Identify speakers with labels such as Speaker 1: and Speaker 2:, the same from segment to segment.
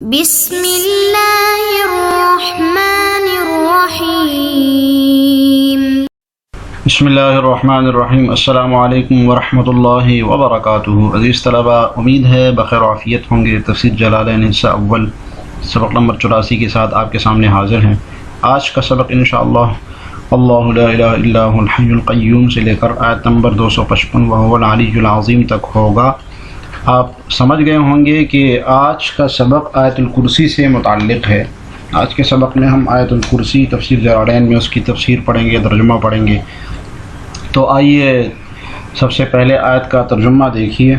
Speaker 1: بسم اللہ الرحمن الرحیم۔
Speaker 2: بسم اللہ الرحمن الرحیم۔ السلام علیکم ورحمۃ اللہ وبرکاتہ۔ عزیز طلباء، امید ہے بخیر و عافیت ہوں گے۔ تفسیر جلالین حصہ اول سبق نمبر 84 کے ساتھ آپ کے سامنے حاضر ہیں۔ آج کا سبق انشاءاللہ اللہ لا الہ الا هو الحی القیوم سے لے کر آیت نمبر 255 وهو العلی العظیم تک ہوگا۔ آپ سمجھ گئے ہوں گے کہ آج کا سبق آیت الکرسی سے متعلق ہے۔ آج کے سبق میں ہم آیت الکرسی تفسیر جلالین میں اس کی تفسیر پڑھیں گے، ترجمہ پڑھیں گے۔ تو آئیے سب سے پہلے آیت کا ترجمہ دیکھیے۔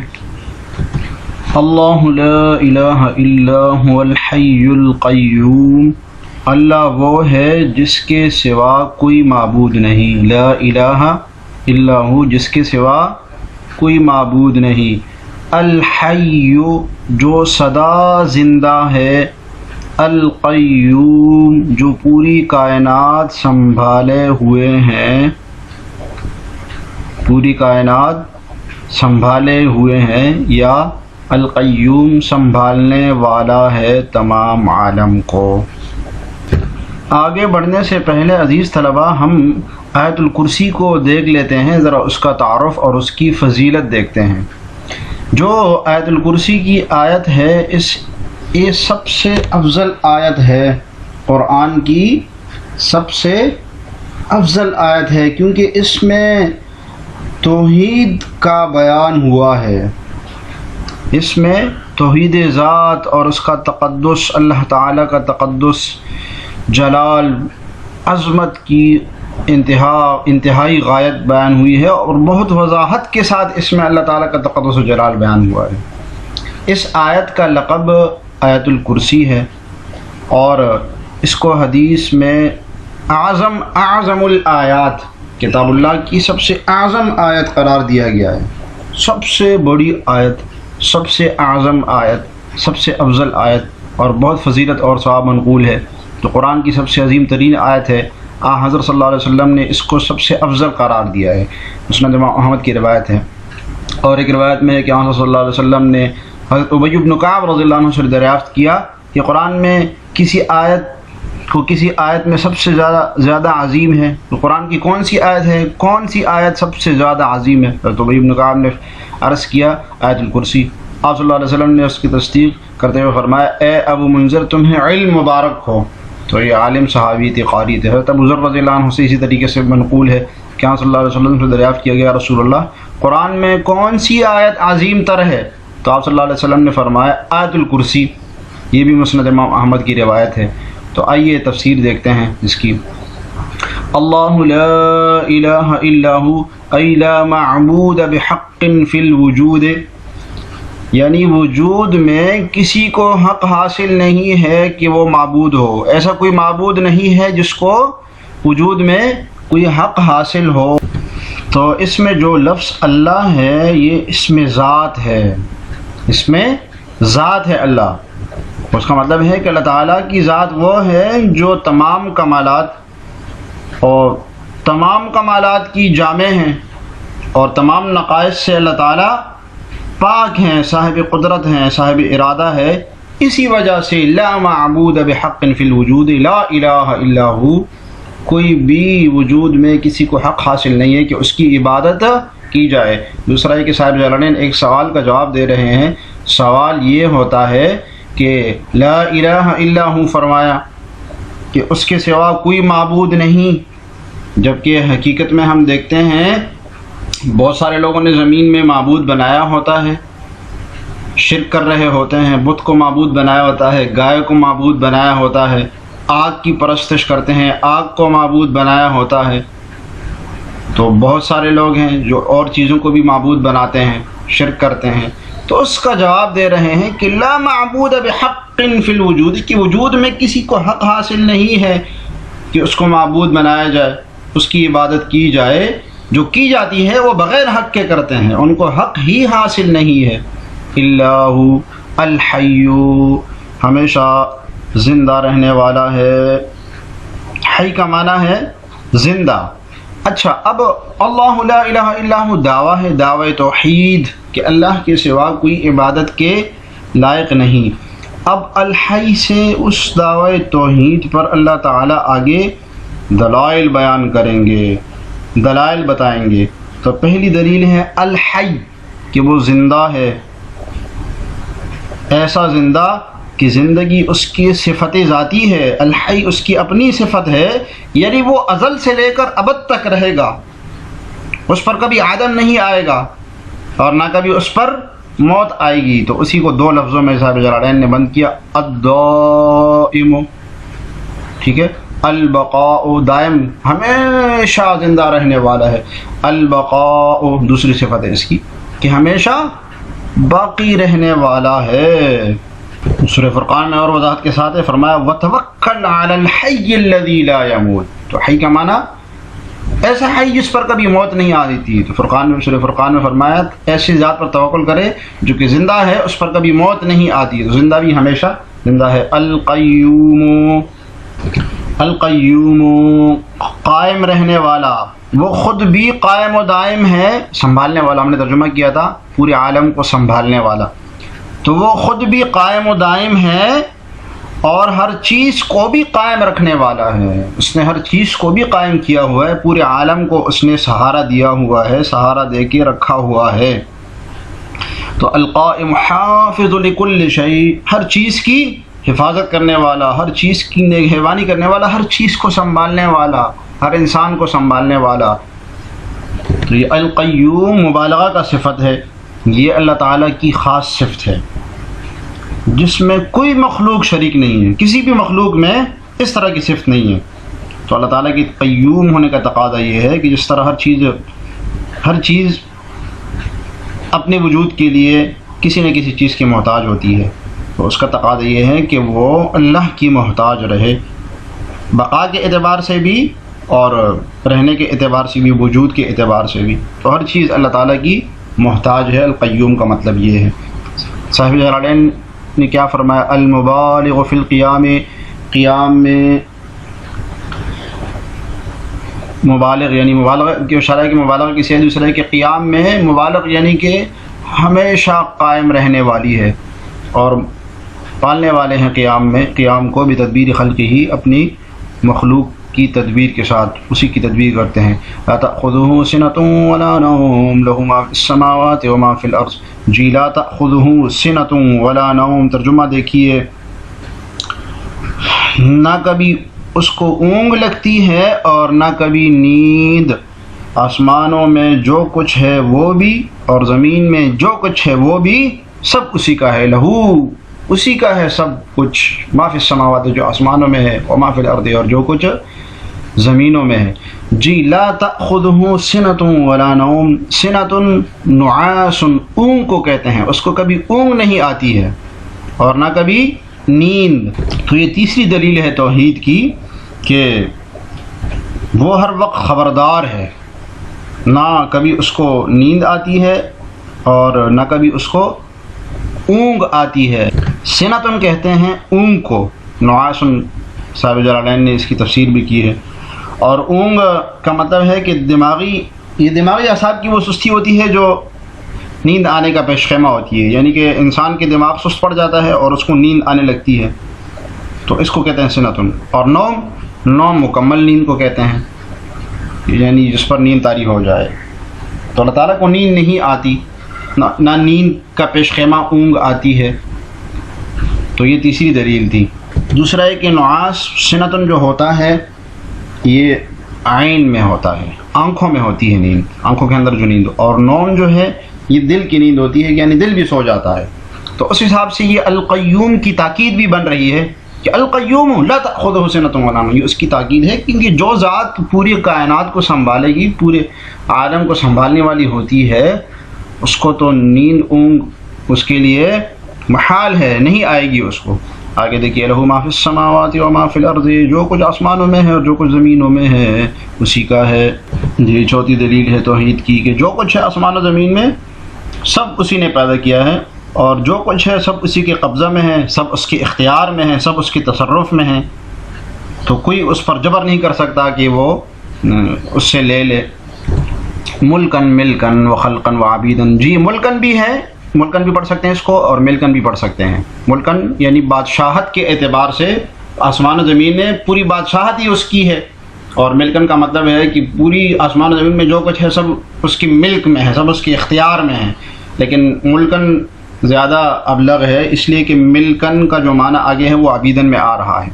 Speaker 2: اللہ لا الہ الا هو الحی القیوم، اللہ وہ ہے جس کے سوا کوئی معبود نہیں، لا الہ الا ہو، جس کے سوا کوئی معبود نہیں، الحی جو سدا زندہ ہے، القیوم جو پوری کائنات سنبھالے ہوئے ہیں، پوری کائنات سنبھالے ہوئے ہیں، یا القیوم سنبھالنے والا ہے تمام عالم کو۔ آگے بڑھنے سے پہلے عزیز طلباء ہم آیت الکرسی کو دیکھ لیتے ہیں، ذرا اس کا تعارف اور اس کی فضیلت دیکھتے ہیں۔ جو آیت الکرسی کی آیت ہے، یہ سب سے افضل آیت ہے، قرآن کی سب سے افضل آیت ہے، کیونکہ اس میں توحید کا بیان ہوا ہے، اس میں توحید ذات اور اس کا تقدس، اللہ تعالیٰ کا تقدس، جلال، عظمت کی انتہائی غایت بیان ہوئی ہے، اور بہت وضاحت کے ساتھ اس میں اللہ تعالیٰ کا تقدس و جلال بیان ہوا ہے۔ اس آیت کا لقب آیت الکرسی ہے، اور اس کو حدیث میں اعظم الآیات، کتاب اللہ کی سب سے اعظم آیت قرار دیا گیا ہے، سب سے بڑی آیت، سب سے اعظم آیت، سب سے افضل آیت، اور بہت فضیلت اور ثواب منقول ہے۔ تو قرآن کی سب سے عظیم ترین آیت ہے، حضرت صلی اللہ علیہ وسلم نے اس کو سب سے افضل قرار دیا ہے۔ مسند امام احمد کی روایت ہے، اور ایک روایت میں ہے کہ حضرت صلی اللہ علیہ وسلم نے حضرت ابی بن کعب رضی اللہ عنہ سے دریافت کیا کہ قرآن میں کسی آیت میں سب سے زیادہ عظیم ہے، تو قرآن کی کون سی آیت ہے، کون سی آیت سب سے زیادہ عظیم ہے؟ حضرت ابی بن کعب نے عرض کیا آیت الکرسی۔ آپ صلی اللہ علیہ وسلم نے اس کی تصدیق کرتے ہوئے فرمایا، اے ابو منذر تمہیں علم مبارک ہو۔ تو یہ عالم صحابی تھے، قاری تھے۔ حضرت ابو ذر رضی اللہ عنہ سے اسی طریقے سے منقول ہے کہ صلی اللہ علیہ وسلم سے دریافت کیا گیا، رسول اللہ قرآن میں کون سی آیت عظیم تر ہے؟ تو آپ صلی اللہ علیہ وسلم نے فرمایا آیت الکرسی۔ یہ بھی مسند امام احمد کی روایت ہے۔ تو آئیے تفسیر دیکھتے ہیں اس کی۔ اللہ لا الہ الا ہو ای لا معبود بحق فی الوجود، یعنی وجود میں کسی کو حق حاصل نہیں ہے کہ وہ معبود ہو، ایسا کوئی معبود نہیں ہے جس کو وجود میں کوئی حق حاصل ہو۔ تو اس میں جو لفظ اللہ ہے، یہ اس میں ذات ہے، اس میں ذات ہے اللہ۔ اس کا مطلب ہے کہ اللہ تعالیٰ کی ذات وہ ہے جو تمام کمالات کی جامع ہیں، اور تمام نقائص سے اللہ تعالیٰ پاک ہیں، صاحب قدرت ہیں، صاحب ارادہ ہے۔ اسی وجہ سے لا معبود بحق فی الوجود، لا الہ الا ہو، کوئی بھی وجود میں کسی کو حق حاصل نہیں ہے کہ اس کی عبادت کی جائے۔ دوسرا ہے کہ صاحب جلالین ایک سوال کا جواب دے رہے ہیں۔ سوال یہ ہوتا ہے کہ لا الہ الا ہو فرمایا کہ اس کے سوا کوئی معبود نہیں، جبکہ حقیقت میں ہم دیکھتے ہیں بہت سارے لوگوں نے زمین میں معبود بنایا ہوتا ہے، شرک کر رہے ہوتے ہیں، بت کو معبود بنایا ہوتا ہے، گائے کو معبود بنایا ہوتا ہے، آگ کی پرستش کرتے ہیں، آگ کو معبود بنایا ہوتا ہے۔ تو بہت سارے لوگ ہیں جو اور چیزوں کو بھی معبود بناتے ہیں، شرک کرتے ہیں۔ تو اس کا جواب دے رہے ہیں کہ لا معبود بحق فی الوجود، کہ وجود میں کسی کو حق حاصل نہیں ہے کہ اس کو معبود بنایا جائے، اس کی عبادت کی جائے۔ جو کی جاتی ہے وہ بغیر حق کے کرتے ہیں، ان کو حق ہی حاصل نہیں ہے۔ اللہ الحی، ہمیشہ زندہ رہنے والا ہے۔ حی کا معنی ہے زندہ۔ اچھا، اب اللہ لا الہ الا ہو دعویٰ ہے، دعوی توحید، کہ اللہ کے سوا کوئی عبادت کے لائق نہیں۔ اب الحی سے اس دعوی توحید پر اللہ تعالیٰ آگے دلائل بیان کریں گے، دلائل بتائیں گے۔ تو پہلی دلیل ہے الحی، کہ وہ زندہ ہے، ایسا زندہ کہ زندگی اس کی صفت ذاتی ہے، الحی اس کی اپنی صفت ہے، یعنی وہ ازل سے لے کر ابد تک رہے گا، اس پر کبھی عدم نہیں آئے گا اور نہ کبھی اس پر موت آئے گی۔ تو اسی کو دو لفظوں میں صاحب جلالین نے بند کیا، الدائم، ٹھیک ہے، البقاء دائم ہمیشہ زندہ رہنے والا ہے، البقاء دوسری صفت ہے اس کی کہ ہمیشہ باقی رہنے والا ہے۔ سورہ فرقان میں اور وضاحت کے ساتھ ہے، فرمایا وَتَوَكَّلْ عَلَى الْحَيِّ الَّذِي لَا يَمُوتُ، تو حی کا معنی ایسا حی جس پر کبھی موت نہیں آتی۔ تو فرقان میں، سورہ فرقان میں فرمایا ایسی ذات پر توکل کرے جو کہ زندہ ہے، اس پر کبھی موت نہیں آتی، تو زندہ بھی ہمیشہ زندہ ہے۔ القیوم، القیوم قائم رہنے والا، وہ خود بھی قائم و دائم ہے، سنبھالنے والا، ہم نے ترجمہ کیا تھا پورے عالم کو سنبھالنے والا، تو وہ خود بھی قائم و دائم ہے اور ہر چیز کو بھی قائم رکھنے والا ہے، اس نے ہر چیز کو بھی قائم کیا ہوا ہے، پورے عالم کو اس نے سہارا دیا ہوا ہے، سہارا دے کے رکھا ہوا ہے۔ تو القائم حافظ لکل شیء، ہر چیز کی حفاظت کرنے والا، ہر چیز کی نگہبانی کرنے والا، ہر چیز کو سنبھالنے والا، ہر انسان کو سنبھالنے والا۔ تو یہ القیوم مبالغہ کا صفت ہے، یہ اللہ تعالیٰ کی خاص صفت ہے جس میں کوئی مخلوق شریک نہیں ہے، کسی بھی مخلوق میں اس طرح کی صفت نہیں ہے۔ تو اللہ تعالیٰ کی قیوم ہونے کا تقاضا یہ ہے کہ جس طرح ہر چیز اپنے وجود کے لیے کسی نہ کسی چیز کی محتاج ہوتی ہے، تو اس کا تقاضا یہ ہے کہ وہ اللہ کی محتاج رہے، بقا کے اعتبار سے بھی اور رہنے کے اعتبار سے بھی، وجود کے اعتبار سے بھی، تو ہر چیز اللہ تعالیٰ کی محتاج ہے۔ القیوم کا مطلب یہ ہے۔ صاحب جلالین نے کیا فرمایا، المبالغ فی القیام، قیام میں مبالغ، یعنی مبالغہ کی اشارہ ہے کہ مبالغہ کسی دوسرے ہے کہ قیام میں مبالغ یعنی کہ ہمیشہ قائم رہنے والی ہے اور پالنے والے ہیں قیام میں، قیام کو بتدبیر خلق ہی، اپنی مخلوق کی تدبیر کے ساتھ اسی کی تدبیر کرتے ہیں۔ لا تأخذہ سنۃ ولا نوم لہ ما فی السماوات وما فی الارض، جی لا تأخذہ سنۃ ولا نوم، ترجمہ دیکھیے، نہ کبھی اس کو اونگ لگتی ہے اور نہ کبھی نیند، آسمانوں میں جو کچھ ہے وہ بھی اور زمین میں جو کچھ ہے وہ بھی سب اسی کا ہے، لہو اسی کا ہے سب کچھ، ما فی السماوات جو آسمانوں میں ہے، وما فی الارض اور جو کچھ زمینوں میں ہے۔ جی لا تأخذہ سنۃ ولا نوم، سنۃ نعاس اونگ کو کہتے ہیں، اس کو کبھی اونگ نہیں آتی ہے اور نہ کبھی نیند۔ تو یہ تیسری دلیل ہے توحید کی کہ وہ ہر وقت خبردار ہے، نہ کبھی اس کو نیند آتی ہے اور نہ کبھی اس کو اونگ آتی ہے۔ سنتن کہتے ہیں اونگ کو، نعاسن صاحب جلالین نے اس کی تفسیر بھی کی ہے، اور اونگ کا مطلب ہے کہ دماغی اعصاب کی وہ سستی ہوتی ہے جو نیند آنے کا پیش خیمہ ہوتی ہے، یعنی کہ انسان کے دماغ سست پڑ جاتا ہے اور اس کو نیند آنے لگتی ہے، تو اس کو کہتے ہیں سنتن۔ اور نوم مکمل نیند کو کہتے ہیں، یعنی جس پر نیند طاری ہو جائے۔ تو اللہ تعالیٰ کو نیند نہیں آتی، نہ نیند کا پیش خیمہ اونگ آتی ہے، تو یہ تیسری دلیل تھی۔ دوسرا ہے کہ نعاس سنتن جو ہوتا ہے یہ عین میں ہوتا ہے، آنکھوں میں ہوتی ہے نیند، آنکھوں کے اندر جو نیند، اور نوم جو ہے یہ دل کی نیند ہوتی ہے، یعنی دل بھی سو جاتا ہے۔ تو اس حساب سے یہ القیوم کی تاکید بھی بن رہی ہے کہ القیوم لا تأخذہ سنۃ ولا نوم، یہ اس کی تاکید ہے کیونکہ جو ذات پوری کائنات کو سنبھالے گی، پورے عالم کو سنبھالنے والی ہوتی ہے، اس کو تو نیند اونگ اس کے لیے محال ہے، نہیں آئے گی اس کو۔ آگے دیکھیے، لہو ما فی السماوات وما فی الارض، جو کچھ آسمانوں میں ہے اور جو کچھ زمینوں میں ہے اسی کا ہے۔ یہ چوتھی دلیل ہے توحید کی کہ جو کچھ ہے آسمان و زمین میں سب اسی نے پیدا کیا ہے، اور جو کچھ ہے سب اسی کے قبضہ میں ہے، سب اس کے اختیار میں ہے، سب اس کے تصرف میں ہے، تو کوئی اس پر جبر نہیں کر سکتا کہ وہ اس سے لے لے۔ ملکن ملکن و خلقن و عبیدن، جی ملکن بھی ہے ملکن بھی پڑھ سکتے ہیں اس کو اور ملکن بھی پڑھ سکتے ہیں. ملکن یعنی بادشاہت کے اعتبار سے آسمان و زمین میں پوری بادشاہت ہی اس کی ہے، اور ملکن کا مطلب ہے کہ پوری آسمان و زمین میں جو کچھ ہے سب اس کی ملک میں ہے، سب اس کے اختیار میں ہے. لیکن ملکن زیادہ ابلغ ہے، اس لیے کہ ملکن کا جو معنی آگے ہے وہ عبیدن میں آ رہا ہے،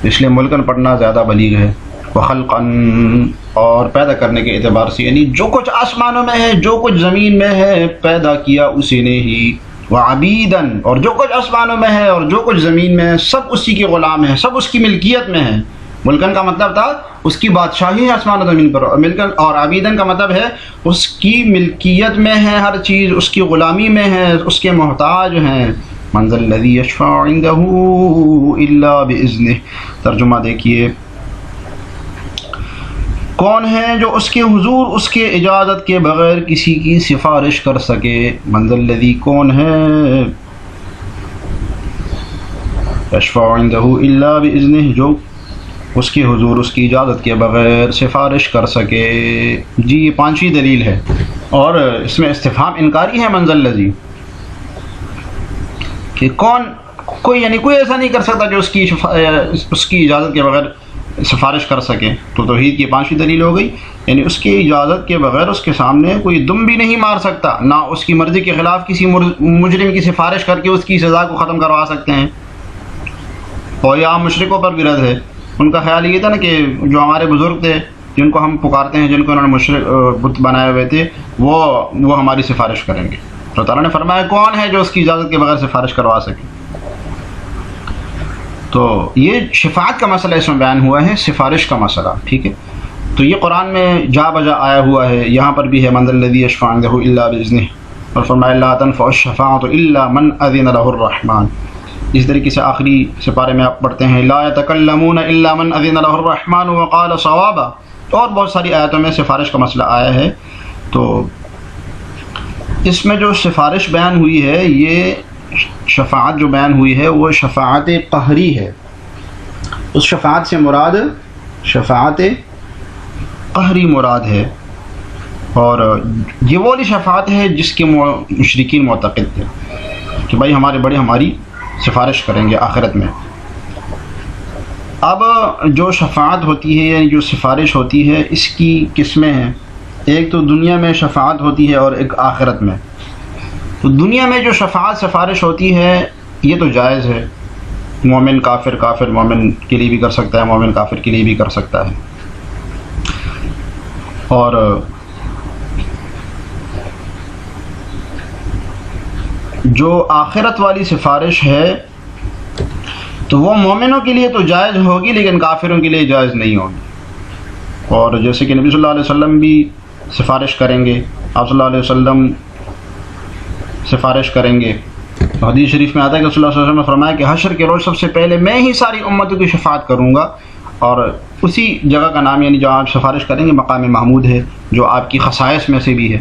Speaker 2: اس لیے ملکن پڑھنا زیادہ بلیغ ہے. وخلقاً، اور پیدا کرنے کے اعتبار سے، یعنی جو کچھ آسمانوں میں ہے، جو کچھ زمین میں ہے، پیدا کیا اسی نے ہی. وعبیداً، اور جو کچھ آسمانوں میں ہے اور جو کچھ زمین میں ہے سب اسی کے غلام ہیں، سب اس کی ملکیت میں ہے. ملکن کا مطلب تھا اس کی بادشاہی ہے آسمان و زمین پر، اور ملکن اور عبیدن کا مطلب ہے اس کی ملکیت میں ہے، ہر چیز اس کی غلامی میں ہے، اس کے محتاج ہیں. من ذا الذی یشفع عنده الا باذنہ. ترجمہ دیکھیے، کون ہے جو اس کے حضور اس کے اجازت کے بغیر کسی کی سفارش کر سکے. من ذا الذی، کون ہے، یشفع عنده الا باذنہ، جو اس کے حضور اس کی اجازت کے بغیر سفارش کر سکے. جی یہ پانچویں دلیل ہے، اور اس میں استفہام انکاری ہے. من ذا الذی، کہ کون، کوئی یعنی کوئی ایسا نہیں کر سکتا جو اس کی اجازت کے بغیر سفارش کر سکے. تو توحید کی پانچویں دلیل ہو گئی، یعنی اس کی اجازت کے بغیر اس کے سامنے کوئی دم بھی نہیں مار سکتا، نہ اس کی مرضی کے خلاف کسی مجرم کی سفارش کر کے اس کی سزا کو ختم کروا سکتے ہیں. اور یہ عام مشرکوں پر بھی رد ہے. ان کا خیال یہ تھا نا کہ جو ہمارے بزرگ تھے جن کو ہم پکارتے ہیں، جن کو انہوں نے مشرک بت بنائے ہوئے تھے، وہ ہماری سفارش کریں گے. اللہ تعالیٰ نے فرمایا کون ہے جو اس کی اجازت کے بغیر سفارش کروا سکے. تو یہ شفاعت کا مسئلہ اس میں بیان ہوا ہے، سفارش کا مسئلہ. ٹھیک ہے، تو یہ قرآن میں جا بجا آیا ہوا ہے. یہاں پر بھی ہے من ذا الذی یشفع عنده الا باذنہ، اور فرمایا لا تنفع الشفاعۃ الا من اذن له الرحمن. اس طریقے سے آخری سپارے میں آپ پڑھتے ہیں لا يتکلمون الا من اذن له الرحمن وقال صوابا. اور بہت ساری آیتوں میں سفارش کا مسئلہ آیا ہے. تو اس میں جو سفارش بیان ہوئی ہے، یہ شفاعت جو بیان ہوئی ہے وہ شفاعت قہری ہے. اس شفاعت سے مراد شفاعت قہری مراد ہے، اور یہ وہ والی شفاعت ہے جس کے مشرکین معتقد تھے کہ بھائی ہمارے بڑے ہماری سفارش کریں گے آخرت میں. اب جو شفاعت ہوتی ہے یعنی جو سفارش ہوتی ہے اس کی قسمیں ہیں. ایک تو دنیا میں شفاعت ہوتی ہے اور ایک آخرت میں. تو دنیا میں جو شفاعت سفارش ہوتی ہے یہ تو جائز ہے، مومن کافر، کافر مومن کے لیے بھی کر سکتا ہے، مومن کافر کے لیے بھی کر سکتا ہے. اور جو آخرت والی سفارش ہے تو وہ مومنوں کے لیے تو جائز ہوگی لیکن کافروں کے لیے جائز نہیں ہوگی. اور جیسے کہ نبی صلی اللہ علیہ وسلم بھی سفارش کریں گے، آپ صلی اللہ علیہ وسلم سفارش کریں گے. حدیث شریف میں آتا ہے کہ صلی اللہ علیہ وسلم نے فرمایا کہ حشر کے روز سب سے پہلے میں ہی ساری امتوں کی شفاعت کروں گا. اور اسی جگہ کا نام یعنی جہاں آپ سفارش کریں گے مقام محمود ہے، جو آپ کی خصائص میں سے بھی ہے.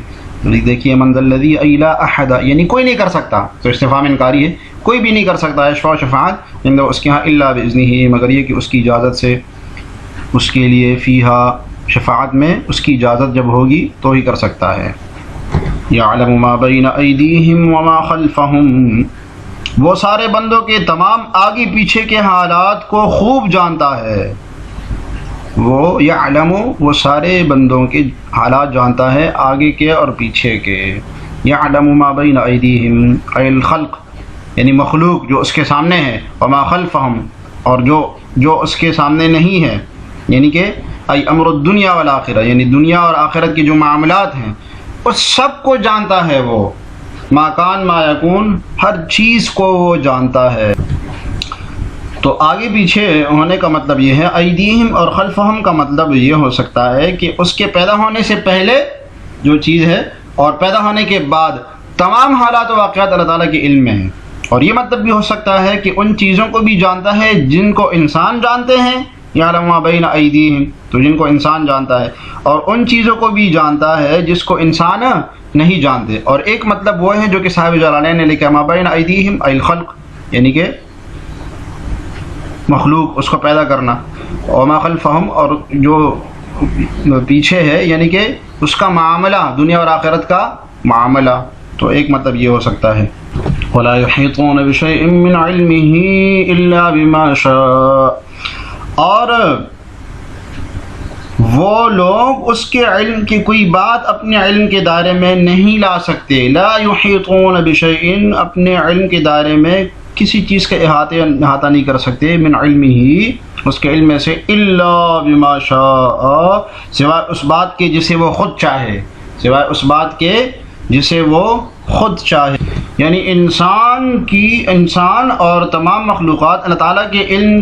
Speaker 2: دیکھیے من ذا الذی لا احد، یعنی کوئی نہیں کر سکتا. تو استفہام انکاری ہے، کوئی بھی نہیں کر سکتا یشفع شفاعت اندہ اس کے ہاں الا باذنہ، مگر یہ کہ اس کی اجازت سے. اس کے لیے فیہا، شفاعت میں اس کی اجازت جب ہوگی تو ہی کر سکتا ہے. یعلم ما بین ایدیہم وما خلفہم، وہ سارے بندوں کے تمام آگے پیچھے کے حالات کو خوب جانتا ہے. وہ یعلم، وہ سارے بندوں کے حالات جانتا ہے، آگے کے اور پیچھے کے. یعلم ما بین ایدیہم ای الخلق، یعنی مخلوق جو اس کے سامنے ہے، وما خلفہم، اور جو اس کے سامنے نہیں ہے، یعنی کہ ای امر الدنیا والآخرہ، یعنی دنیا اور آخرت کے جو معاملات ہیں اس سب کو جانتا ہے. وہ ما کان ما یکون، ہر چیز کو وہ جانتا ہے. تو آگے پیچھے ہونے کا مطلب یہ ہے، ایدیہم اور خلفہم کا مطلب یہ ہو سکتا ہے کہ اس کے پیدا ہونے سے پہلے جو چیز ہے اور پیدا ہونے کے بعد تمام حالات و واقعات اللہ تعالیٰ کے علم میں ہیں. اور یہ مطلب بھی ہو سکتا ہے کہ ان چیزوں کو بھی جانتا ہے جن کو انسان جانتے ہیں، یعلم ما بین ایدیہم، تو جن کو انسان جانتا ہے، اور ان چیزوں کو بھی جانتا ہے جس کو انسان نہیں جانتے. اور ایک مطلب وہ ہے جو کہ صاحب جلالین نے لکھا ما بین ایدیہم ای الخلق، یعنی کہ مخلوق، اس کو پیدا کرنا. اور ما خلفہم، اور جو پیچھے ہے یعنی کہ اس کا معاملہ، دنیا اور آخرت کا معاملہ. تو ایک مطلب یہ ہو سکتا ہے وَلَا يُحِيطُونَ بِشَيْءٍ مِّنْ عِلْمِهِ إِلَّا بِمَا شَاءَ، اور وہ لوگ اس کے علم کی کوئی بات اپنے علم کے دائرے میں نہیں لا سکتے. لا يحيطون بشيء، اپنے علم کے دائرے میں کسی چیز کا احاطہ نہیں کر سکتے، من علمه، اس کے علم میں سے، الا بما شاء، سوائے اس بات کے جسے وہ خود چاہے، سوائے اس بات کے جسے وہ خود چاہے. یعنی انسان اور تمام مخلوقات اللہ تعالیٰ کے علم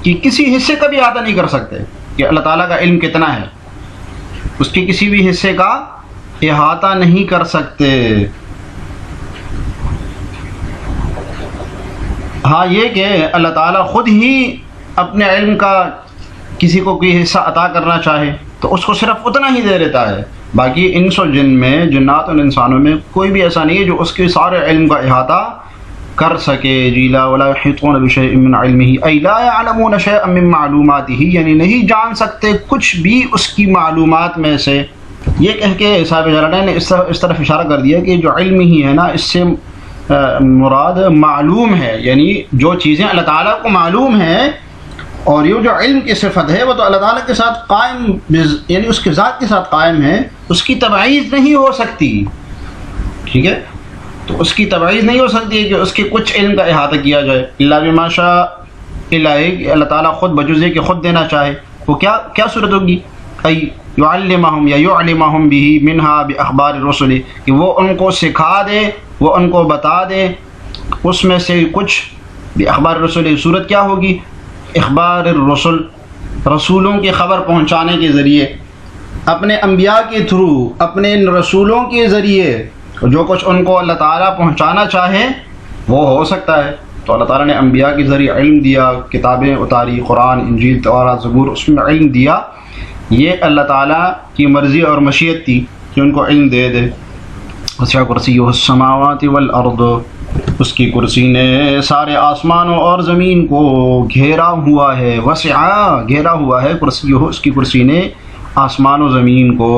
Speaker 2: کی کسی حصے کا بھی احاطہ نہیں کر سکتے کہ اللہ تعالیٰ کا علم کتنا ہے، اس کے کسی بھی حصے کا احاطہ نہیں کر سکتے. ہاں یہ کہ اللہ تعالیٰ خود ہی اپنے علم کا کسی کو کوئی حصہ عطا کرنا چاہے تو اس کو صرف اتنا ہی دے دیتا ہے. باقی انس و جن میں، جنات اور انسانوں میں کوئی بھی ایسا نہیں ہے جو اس کے سارے علم کا احاطہ کر سکے. جی لا ولا يحيطون بشيء من علمه اي لا يعلمون شيئا من معلوماته، یعنی نہیں جان سکتے کچھ بھی اس کی معلومات میں سے. یہ کہہ کے صاحب جلالین نے اس طرف اشارہ کر دیا کہ جو علم ہی ہے نا، اس سے مراد معلوم ہے، یعنی جو چیزیں اللہ تعالیٰ کو معلوم ہیں، اور یہ جو علم کی صفت ہے وہ تو اللہ تعالیٰ کے ساتھ قائم، یعنی اس کے ذات کے ساتھ قائم ہے، اس کی تبعیض نہیں ہو سکتی. ٹھیک ہے، تو اس کی تبعیض نہیں ہو سکتی ہے کہ اس کے کچھ علم کا احاطہ کیا جائے. الا بما شاء، اللہ تعالیٰ خود بجز کہ خود دینا چاہے. وہ کیا صورت ہوگی؟ ای یعلمہم یا یعلمہم به منها باخبار الرسل، کہ وہ ان کو سکھا دے، وہ ان کو بتا دے اس میں سے کچھ. باخبار الرسل، صورت کیا ہوگی؟ اخبار الرسل، رسولوں کی خبر پہنچانے کے ذریعے، اپنے انبیاء کے تھرو، اپنے رسولوں کے ذریعے جو کچھ ان کو اللہ تعالیٰ پہنچانا چاہے وہ ہو سکتا ہے. تو اللہ تعالیٰ نے انبیاء کے ذریعے علم دیا، کتابیں اتاری، قرآن، انجیل، توراۃ، زبور، اس میں علم دیا. یہ اللہ تعالیٰ کی مرضی اور مشیت تھی کہ ان کو علم دے دے. وسع کرسیہ السماوات والارض، اس کی کرسی نے سارے آسمانوں اور زمین کو گھیرا ہوا ہے. وسع، گھیرا ہوا ہے، کرسیہ، اس کی کرسی نے آسمان و زمین کو.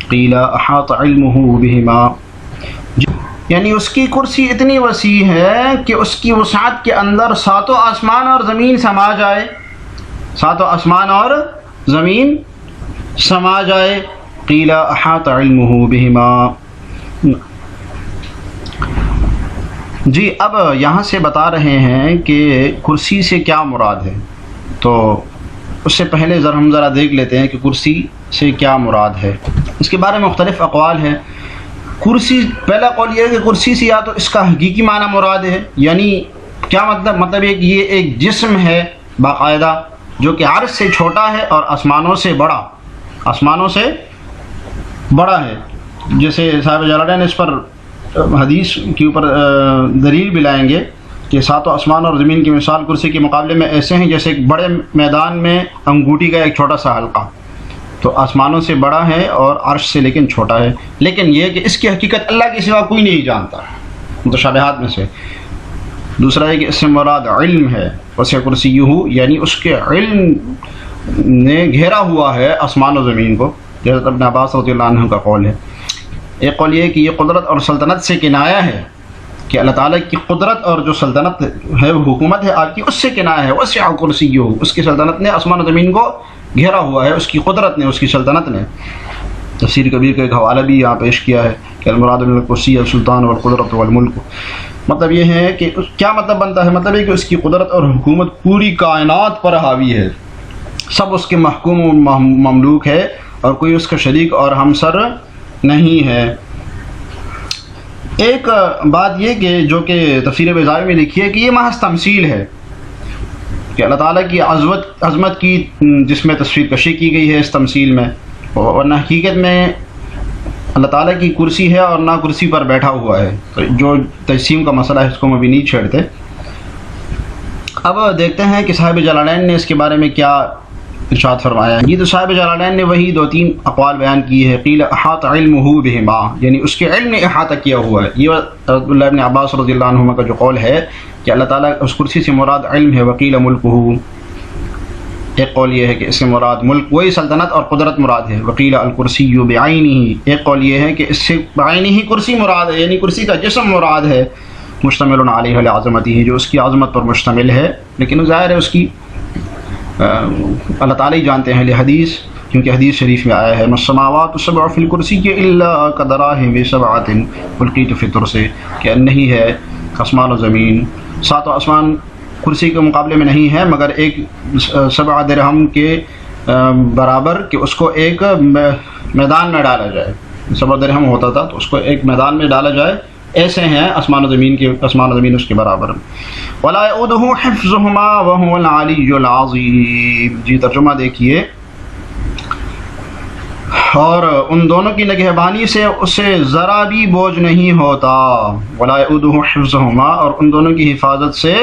Speaker 2: قیل احاط علمہ بہما، یعنی اس کی کرسی اتنی وسیع ہے کہ اس کی وسعت کے اندر ساتوں آسمان اور زمین سما جائے، ساتوں آسمان اور زمین سما جائے. قیل احاط علمہ بہما. جی اب یہاں سے بتا رہے ہیں کہ کرسی سے کیا مراد ہے. تو اس سے پہلے ہم ذرا دیکھ لیتے ہیں کہ کرسی سے کیا مراد ہے. اس کے بارے میں مختلف اقوال ہیں. کرسی، پہلا قول یہ ہے کہ کرسی سے یا تو اس کا حقیقی معنی مراد ہے، یعنی کیا مطلب ہے کہ یہ ایک جسم ہے باقاعدہ جو کہ عرش سے چھوٹا ہے اور آسمانوں سے بڑا ہے. جیسے صاحب جلالین اس پر حدیث کے اوپر دلیل بھی لائیں گے کہ ساتوں آسمان اور زمین کی مثال کرسی کے مقابلے میں ایسے ہیں جیسے ایک بڑے میدان میں انگوٹھی کا ایک چھوٹا سا حلقہ. تو آسمانوں سے بڑا ہے اور عرش سے لیکن چھوٹا ہے. لیکن یہ کہ اس کی حقیقت اللہ کے سوا کوئی نہیں جانتا، متشابہات میں سے. دوسرا ہے کہ اس سے مراد علم ہے. وسع کرسیہ، یعنی اس کے علم نے گھیرا ہوا ہے آسمان و زمین کو، جیسے ابن عباس رضی اللہ عنہ کا قول ہے. ایک قول یہ ہے کہ یہ قدرت اور سلطنت سے کنایا ہے، کہ اللہ تعالیٰ کی قدرت اور جو سلطنت ہے، حکومت ہے آپ کی، اس سے کنایا ہے. وسع کرسیہ، اس کی سلطنت نے آسمان و زمین کو گھیرا ہوا ہے، اس کی قدرت نے، اس کی سلطنت نے. تفسیر کبیر کا ایک حوالہ بھی یہاں پیش کیا ہے کہ المراد من الکرسی السلطان والقدرت والملک. مطلب یہ ہے کہ کیا مطلب بنتا ہے؟ مطلب یہ کہ اس کی قدرت اور حکومت پوری کائنات پر حاوی ہے، سب اس کے محکوم و مملوک ہے اور کوئی اس کا شریک اور ہمسر نہیں ہے. ایک بات یہ کہ جو کہ تفسیر بیضاوی میں لکھی ہے کہ یہ محض تمثیل ہے، کہ اللہ تعالیٰ کی عظمت کی جس میں تصویر کشی کی گئی ہے اس تمثیل میں، ورنہ حقیقت میں اللہ تعالیٰ کی کرسی ہے اور نہ کرسی پر بیٹھا ہوا ہے. تو جو تجسیم کا مسئلہ ہے اس کو ہم ابھی نہیں چھیڑتے. اب دیکھتے ہیں کہ صاحب جلالین نے اس کے بارے میں کیا ارشاد فرمایا. یہ تو صاحب جلالین نے وہی 2-3 اقوال بیان کی ہے. قیل احاط علمہ بہما، یعنی اس کے علم نے احاطہ کیا ہوا ہے. یہ عبداللہ ابن عباس رضی اللہ عنہما کا جو قول ہے کہ اللہ تعالیٰ اس کرسی سے مراد علم ہے. وقیل ملکہ، ایک قول یہ ہے کہ اس سے مراد ملک وہی سلطنت اور قدرت مراد ہے. وقیل الکرسی بعینہ، ایک قول یہ ہے کہ اس سے بعینہ کرسی مراد ہے، یعنی کرسی کا جسم مراد ہے. مشتمل علیہ لعظمتہ، جو اس کی عظمت پر مشتمل ہے، لیکن ظاہر ہے اس کی اللہ تعالیٰ ہی جانتے ہیں لحدیث، کیونکہ حدیث شریف میں آیا ہے السماوات السبع فی الکرسی الا کدراہم سبعۃ القیت فی الترس، کہ نہیں ہے آسمان و زمین، ساتوں آسمان کرسی کے مقابلے میں نہیں ہے مگر ایک 7 درہم کے برابر، کہ اس کو ایک میدان میں ڈالا جائے. 7 درہم ہوتا تھا تو اس کو ایک میدان میں ڈالا جائے، ایسے ہیں آسمان و زمین اس کے برابر. ولا یؤودہ حفظہما وہو العلی العظیم. جی ترجمہ دیکھیے، اور ان دونوں کی نگہبانی سے اسے ذرا بھی بوجھ نہیں ہوتا. ولا یؤودہ حفظہما، اور ان دونوں کی حفاظت سے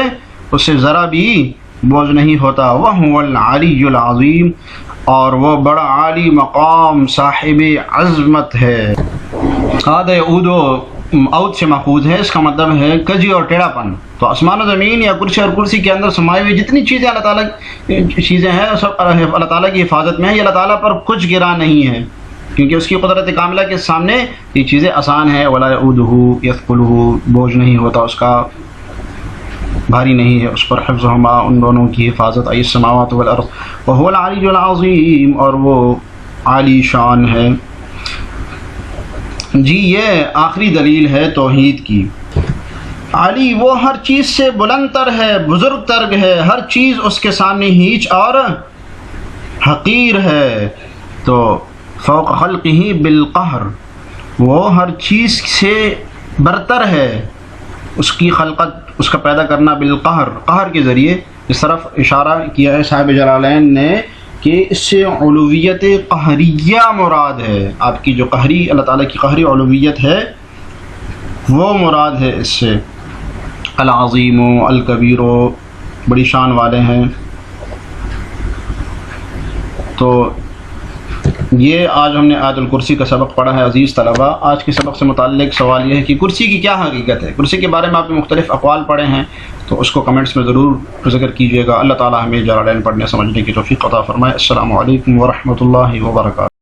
Speaker 2: اسے ذرا بھی بوجھ نہیں ہوتا. وہو العلی العظیم، اور وہ بڑا عالی مقام صاحب عظمت ہے. عاد یعود عود سے ماخوذ ہے، اس کا مطلب ہے کجی اور ٹیڑھا پن. تو آسمان و زمین یا کرسی اور کرسی کے اندر سمائی ہوئی جتنی چیزیں اللہ تعالیٰ چیزیں ہیں سب اللہ تعالیٰ کی حفاظت میں ہیں. یہ اللہ تعالیٰ پر کچھ گرا نہیں ہے، کیونکہ اس کی قدرت کاملہ کے سامنے یہ چیزیں آسان ہیں. ولا یؤودہ یثقلہ، بوجھ نہیں ہوتا اس کا، بھاری نہیں ہے اس پر. حفظہما، ان دونوں کی حفاظت. ای السماوات والارض وہو العلی العظیم، اور وہ عالی شان ہے. جی یہ آخری دلیل ہے توحید کی. علی وہ ہر چیز سے بلند تر ہے، بزرگ تر ہے، ہر چیز اس کے سامنے ہیچ اور حقیر ہے. تو فوق خلقہ بالقہر، وہ ہر چیز سے برتر ہے، اس کی خلقت، اس کا پیدا کرنا بالقہر، قہر کے ذریعے. اس طرف اشارہ کیا ہے صاحب جلالین نے کہ اس سے علویت قہریہ مراد ہے. آپ کی جو قہری اللہ تعالیٰ کی قہری علویت ہے وہ مراد ہے اس سے. العظیم و الکبیر، بڑی شان والے ہیں. تو یہ آج ہم نے آیت الکرسی کا سبق پڑھا ہے. عزیز طلبہ، آج کے سبق سے متعلق سوال یہ ہے کہ کرسی کی کیا حقیقت ہے. کرسی کے بارے میں آپ نے مختلف اقوال پڑھے ہیں، تو اس کو کمنٹس میں ضرور ذکر کیجیے گا. اللہ تعالیٰ ہمیں جلالین پڑھنے سمجھنے کی توفیق عطا فرمائے. السلام علیکم ورحمۃ اللہ وبرکاتہ.